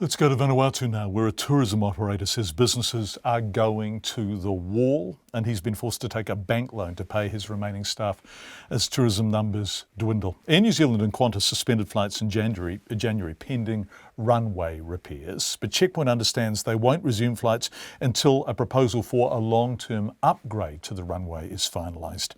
Let's go to Vanuatu now, where a tourism operator says businesses are going to the wall, and he's been forced to take a bank loan to pay his remaining staff as tourism numbers dwindle. Air New Zealand and Qantas suspended flights in January pending runway repairs, but Checkpoint understands they won't resume flights until a proposal for a long-term upgrade to the runway is finalised.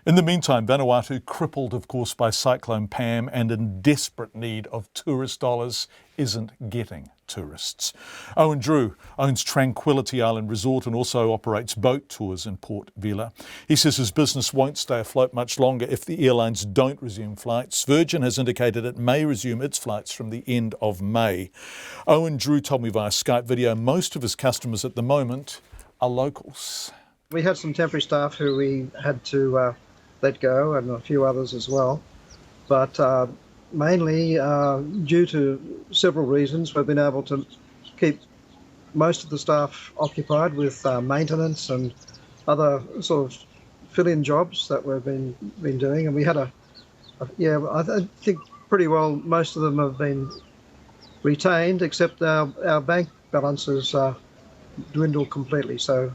In the meantime, Vanuatu, crippled of course by Cyclone Pam and in desperate need of tourist dollars, isn't getting tourists. Owen Drew owns Tranquility Island Resort and also operates boat tours in Port Vila. He says his business won't stay afloat much longer if the airlines don't resume flights. Virgin has indicated it may resume its flights from the end of May. Owen Drew told me via Skype video most of his customers at the moment are locals. We had some temporary staff who we had to let go, and a few others as well. But mainly due to several reasons, we've been able to keep most of the staff occupied with maintenance and other sort of fill-in jobs that we've been doing. And we had I think pretty well most of them have been retained, except our bank balances dwindled completely. So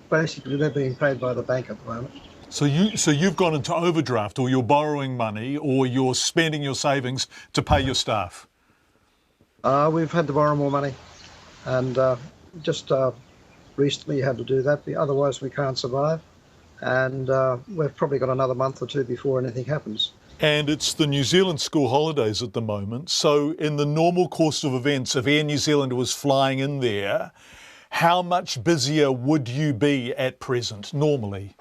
basically they're being paid by the bank at the moment. So you've gone into overdraft, or you're borrowing money, or you're spending your savings to pay your staff? We've had to borrow more money, and just recently had to do that. Otherwise we can't survive, and we've probably got another month or two before anything happens. And it's the New Zealand school holidays at the moment. So in the normal course of events, if Air New Zealand was flying in there, how much busier would you be at present, normally?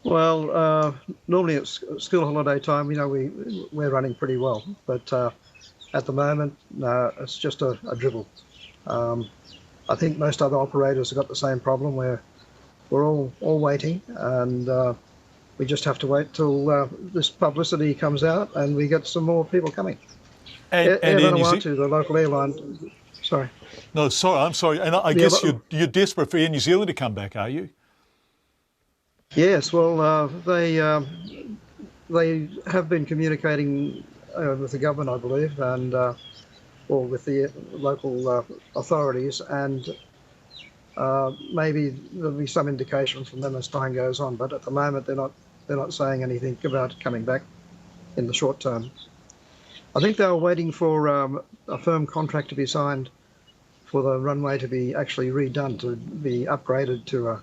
Well, normally it's school holiday time, you know, we're running pretty well, but at the moment, no, it's just a dribble. I think most other operators have got the same problem where we're all waiting, and we just have to wait till this publicity comes out and we get some more people coming. And Air Vanuatu, the local airline, sorry. No, sorry, I'm sorry. And I guess you're desperate for Air New Zealand to come back, are you? Yes, well, they have been communicating with the government, I believe, and or with the local authorities, and maybe there'll be some indication from them as time goes on. But at the moment, they're not saying anything about coming back in the short term. I think they were waiting for a firm contract to be signed for the runway to be actually redone, to be upgraded to a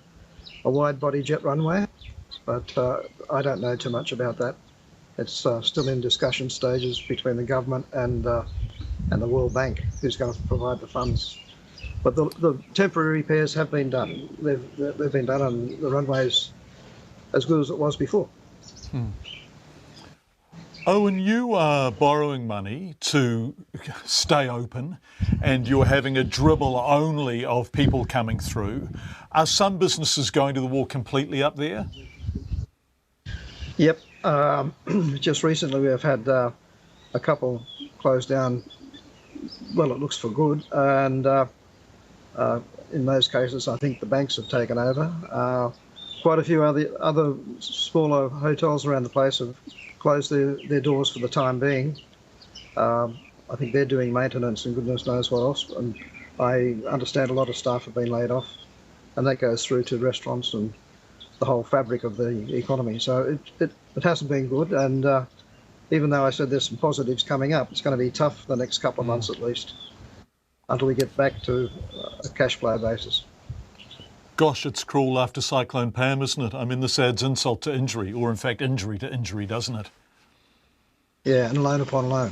wide-body jet runway, but I don't know too much about that. It's still in discussion stages between the government and the World Bank, who's going to provide the funds. But the temporary repairs have been done. They've been done, and the runway's as good as it was before. Owen, you are borrowing money to stay open, and you're having a dribble only of people coming through. Are some businesses going to the wall completely up there? Yep. Just recently we've had a couple close down. Well, it looks for good, and in those cases I think the banks have taken over. Quite a few other smaller hotels around the place have closed their doors for the time being. I think they're doing maintenance and goodness knows what else. And I understand a lot of staff have been laid off, and that goes through to restaurants and the whole fabric of the economy. So it hasn't been good, and even though I said there's some positives coming up, it's going to be tough the next couple of months at least, until we get back to a cash flow basis. Gosh, it's cruel after Cyclone Pam, isn't it? I mean, this adds insult to injury, or in fact injury to injury, doesn't it? Yeah, and loan upon loan.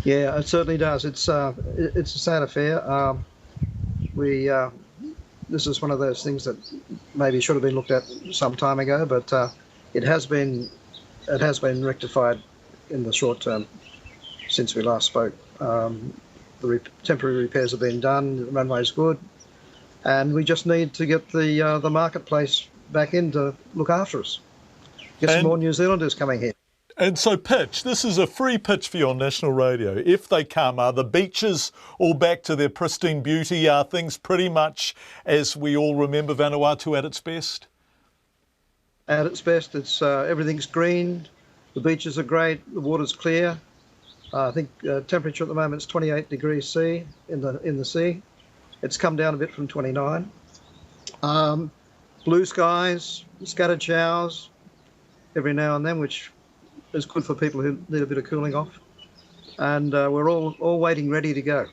Yeah, it certainly does. It's a sad affair. This is one of those things that maybe should have been looked at some time ago, but it has been rectified in the short term since we last spoke. The temporary repairs have been done. The runway's good. And we just need to get the marketplace back in to look after us. Get some more New Zealanders coming here. And so pitch, this is a free pitch for you on national radio. If they come, are the beaches all back to their pristine beauty? Are things pretty much as we all remember Vanuatu at its best? At its best, it's everything's green, the beaches are great, the water's clear. I think temperature at the moment is 28 degrees C in the sea. It's come down a bit from 29. Blue skies, scattered showers every now and then, which is good for people who need a bit of cooling off. And we're all waiting ready to go.